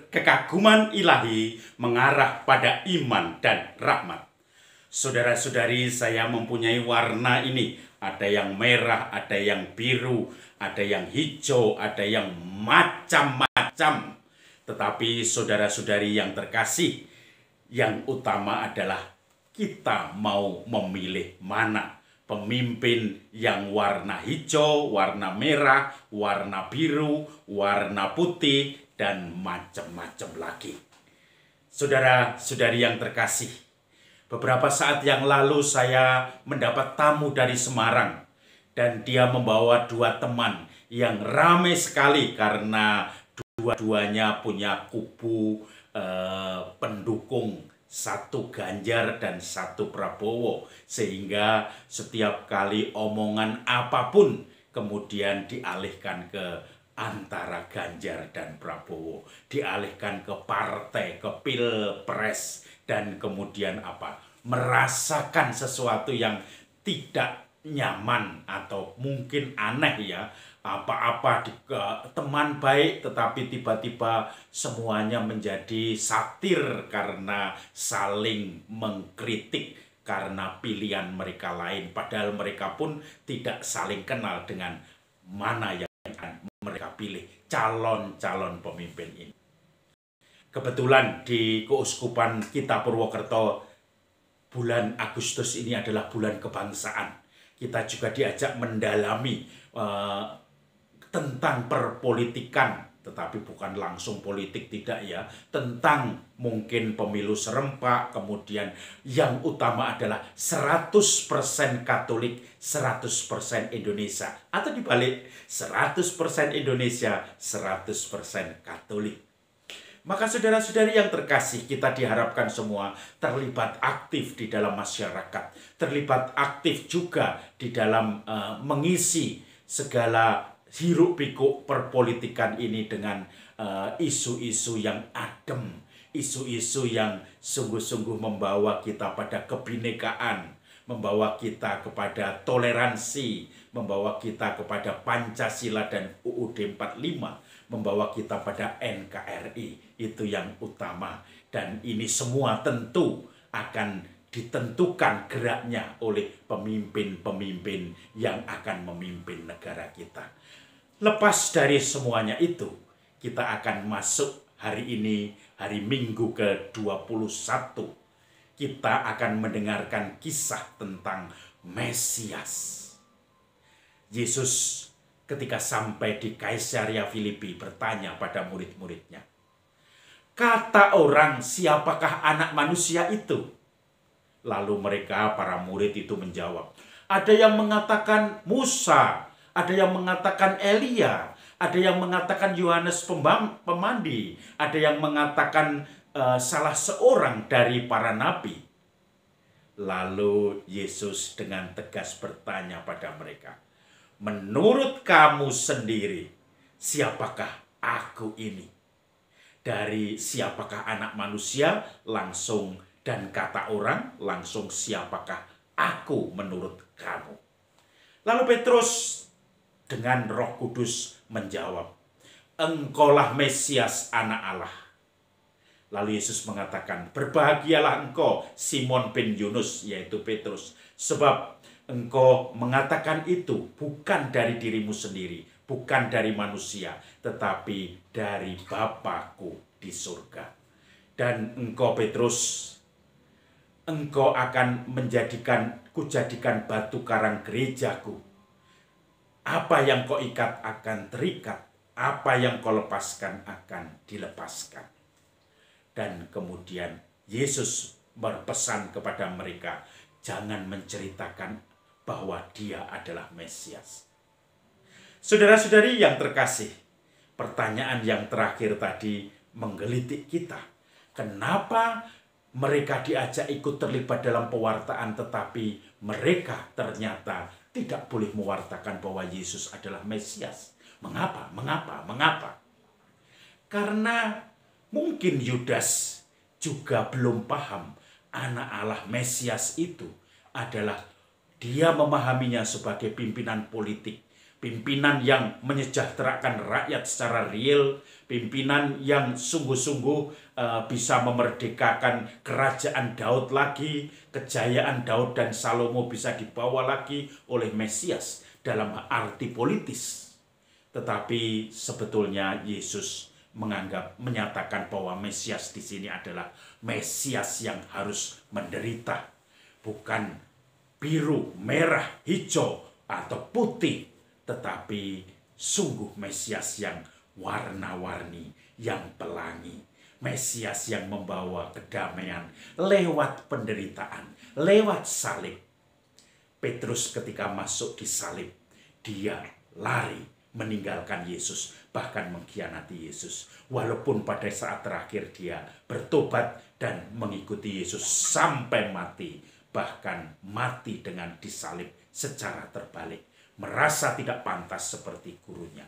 Kekaguman ilahi mengarah pada iman dan rahmat. Saudara-saudari, saya mempunyai warna ini. Ada yang merah, ada yang biru, ada yang hijau, ada yang macam-macam. Tetapi saudara-saudari yang terkasih, yang utama adalah kita mau memilih mana. Pemimpin yang warna hijau, warna merah, warna biru, warna putih, dan macam-macam lagi. Saudara-saudari yang terkasih, beberapa saat yang lalu saya mendapat tamu dari Semarang. Dan dia membawa dua teman yang ramai sekali karena dua-duanya punya kubu pendukung, satu Ganjar dan satu Prabowo, sehingga setiap kali omongan apapun kemudian dialihkan ke antara Ganjar dan Prabowo, dialihkan ke partai, ke pilpres, dan kemudian merasakan sesuatu yang tidak nyaman atau mungkin aneh ya. Apa-apa teman baik, tetapi tiba-tiba semuanya menjadi satir karena saling mengkritik karena pilihan mereka lain. Padahal mereka pun tidak saling kenal dengan mana yang akan mereka pilih, calon-calon pemimpin ini. Kebetulan di Keuskupan kita Purwokerto, bulan Agustus ini adalah bulan kebangsaan. Kita juga diajak mendalami tentang perpolitikan, tetapi bukan langsung politik, tidak ya, tentang mungkin pemilu serempak, kemudian yang utama adalah 100% Katolik, 100% Indonesia, atau dibalik, 100% Indonesia, 100% Katolik. Maka saudara-saudari yang terkasih, kita diharapkan semua terlibat aktif di dalam masyarakat, terlibat aktif juga di dalam mengisi segala hiruk-pikuk perpolitikan ini dengan isu-isu yang adem, isu-isu yang sungguh-sungguh membawa kita pada kebinekaan, membawa kita kepada toleransi, membawa kita kepada Pancasila dan UUD 45, membawa kita pada NKRI. Itu yang utama. Dan ini semua tentu akan ditentukan geraknya oleh pemimpin-pemimpin yang akan memimpin negara kita. Lepas dari semuanya itu, kita akan masuk hari ini, hari Minggu ke-21. Kita akan mendengarkan kisah tentang Mesias. Yesus ketika sampai di Kaisarea Filipi bertanya pada murid-muridnya, "Kata orang, siapakah anak manusia itu?" Lalu mereka, para murid itu menjawab, "Ada yang mengatakan Musa, ada yang mengatakan Elia, ada yang mengatakan Yohanes Pemandi, ada yang mengatakan salah seorang dari para nabi." Lalu Yesus dengan tegas bertanya pada mereka, "Menurut kamu sendiri, siapakah aku ini?" Dari siapakah anak manusia langsung, dan kata orang langsung siapakah aku menurut kamu. Lalu Petrus dengan Roh Kudus menjawab, "Engkaulah Mesias, anak Allah." Lalu Yesus mengatakan, "Berbahagialah engkau, Simon bin Yunus," yaitu Petrus, "sebab engkau mengatakan itu bukan dari dirimu sendiri, bukan dari manusia, tetapi dari Bapa-Ku di surga. Dan engkau Petrus, engkau akan kujadikan batu karang gerejaku. Apa yang kau ikat akan terikat, apa yang kau lepaskan akan dilepaskan." Dan kemudian Yesus berpesan kepada mereka, jangan menceritakan bahwa dia adalah Mesias. Saudara-saudari yang terkasih, pertanyaan yang terakhir tadi menggelitik kita. Kenapa mereka diajak ikut terlibat dalam pewartaan, tetapi mereka ternyata tidak boleh mewartakan bahwa Yesus adalah Mesias? Mengapa? Karena mungkin Yudas juga belum paham anak Allah Mesias itu adalah, dia memahaminya sebagai pimpinan politik, pimpinan yang menyejahterakan rakyat secara real, pimpinan yang sungguh-sungguh bisa memerdekakan kerajaan Daud lagi, kejayaan Daud dan Salomo bisa dibawa lagi oleh Mesias dalam arti politis. Tetapi sebetulnya Yesus menyatakan bahwa Mesias di sini adalah Mesias yang harus menderita, bukan biru, merah, hijau, atau putih, tetapi sungguh Mesias yang warna-warni, yang pelangi. Mesias yang membawa kedamaian lewat penderitaan, lewat salib. Petrus ketika masuk di salib, dia lari meninggalkan Yesus, bahkan mengkhianati Yesus. Walaupun pada saat terakhir dia bertobat dan mengikuti Yesus sampai mati, bahkan mati dengan disalib secara terbalik, merasa tidak pantas seperti gurunya.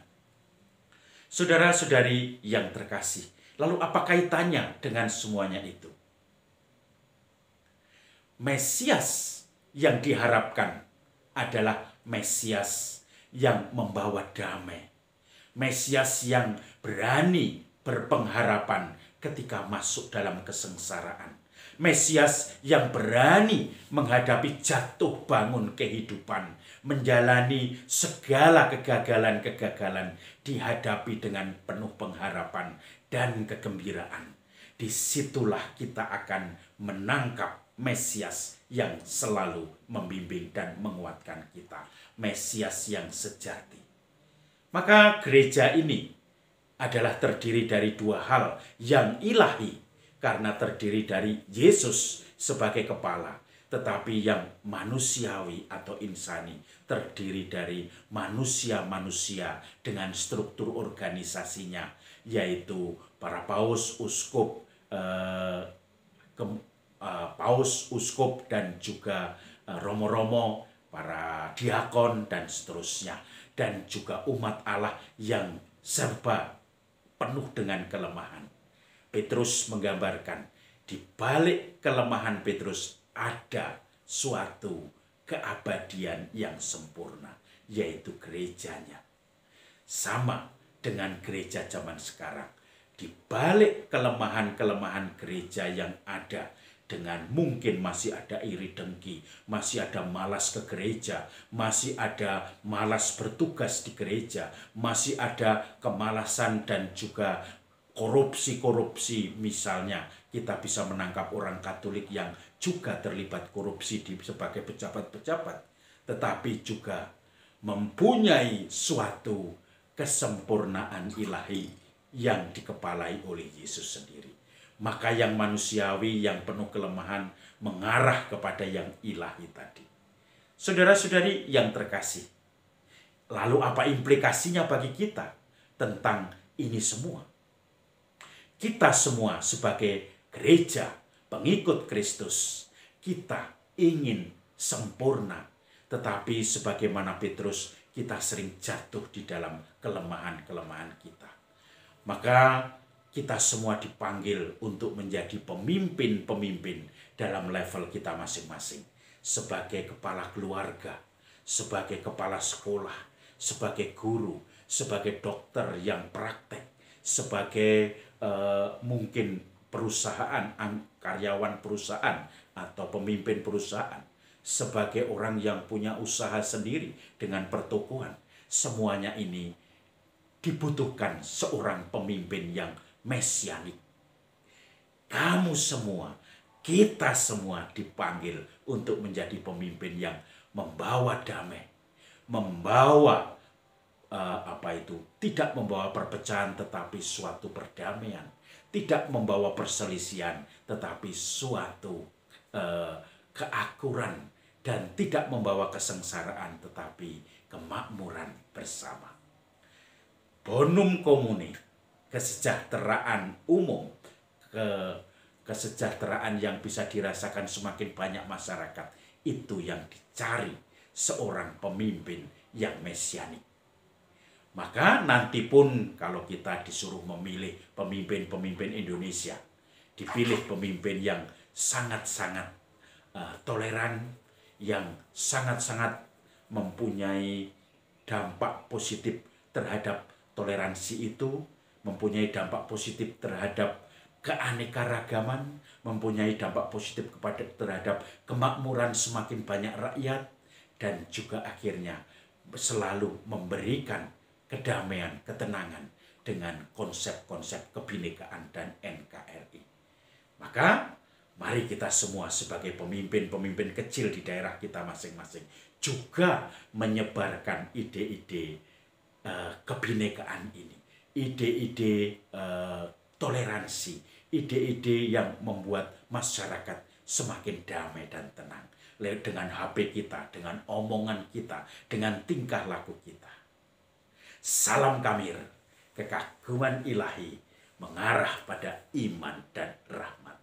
Saudara-saudari yang terkasih, lalu apa kaitannya dengan semuanya itu? Mesias yang diharapkan adalah Mesias yang membawa damai. Mesias yang berani berpengharapan ketika masuk dalam kesengsaraan. Mesias yang berani menghadapi jatuh bangun kehidupan, menjalani segala kegagalan-kegagalan, dihadapi dengan penuh pengharapan dan kegembiraan. Disitulah kita akan menangkap Mesias yang selalu membimbing dan menguatkan kita. Mesias yang sejati. Maka gereja ini adalah terdiri dari dua hal yang ilahi, karena terdiri dari Yesus sebagai kepala, tetapi yang manusiawi atau insani terdiri dari manusia-manusia dengan struktur organisasinya, yaitu para paus, uskup, paus, uskup, dan juga romo-romo, para diakon, dan seterusnya. Dan juga umat Allah yang serba penuh dengan kelemahan. Petrus menggambarkan di balik kelemahan Petrus ada suatu keabadian yang sempurna, yaitu gerejanya. Sama dengan gereja zaman sekarang. Di balik kelemahan-kelemahan gereja yang ada, dengan mungkin masih ada iri dengki, masih ada malas ke gereja, masih ada malas bertugas di gereja, masih ada kemalasan dan juga korupsi-korupsi. Misalnya kita bisa menangkap orang Katolik yang juga terlibat korupsi sebagai pejabat-pejabat, tetapi juga mempunyai suatu kesempurnaan ilahi yang dikepalai oleh Yesus sendiri. Maka yang manusiawi, yang penuh kelemahan, mengarah kepada yang ilahi tadi. Saudara-saudari yang terkasih, lalu apa implikasinya bagi kita tentang ini semua? Kita semua sebagai gereja, pengikut Kristus, kita ingin sempurna. Tetapi sebagaimana Petrus, kita sering jatuh di dalam kelemahan-kelemahan kita. Maka kita semua dipanggil untuk menjadi pemimpin-pemimpin dalam level kita masing-masing. Sebagai kepala keluarga, sebagai kepala sekolah, sebagai guru, sebagai dokter yang praktek, sebagai mungkin perusahaan, karyawan perusahaan atau pemimpin perusahaan, sebagai orang yang punya usaha sendiri dengan pertokoan. Semuanya ini dibutuhkan seorang pemimpin yang mesianik. Kamu semua, kita semua dipanggil untuk menjadi pemimpin yang membawa damai, membawa tidak membawa perpecahan tetapi suatu perdamaian, tidak membawa perselisihan tetapi suatu keakuran, dan tidak membawa kesengsaraan tetapi kemakmuran bersama. Bonum comune, kesejahteraan umum, kesejahteraan yang bisa dirasakan semakin banyak masyarakat, itu yang dicari seorang pemimpin yang mesianik. Maka nanti pun kalau kita disuruh memilih pemimpin-pemimpin Indonesia, dipilih pemimpin yang sangat-sangat toleran, yang sangat-sangat mempunyai dampak positif terhadap toleransi itu, mempunyai dampak positif terhadap keanekaragaman, mempunyai dampak positif terhadap kemakmuran semakin banyak rakyat, dan juga akhirnya selalu memberikan kedamaian, ketenangan dengan konsep-konsep kebinekaan dan NKRI. Maka mari kita semua sebagai pemimpin-pemimpin kecil di daerah kita masing-masing juga menyebarkan ide-ide kebinekaan ini, ide-ide toleransi, ide-ide yang membuat masyarakat semakin damai dan tenang dengan HP kita, dengan omongan kita, dengan tingkah laku kita. Salam Kamir, kekaguman ilahi mengarah pada iman dan rahmat.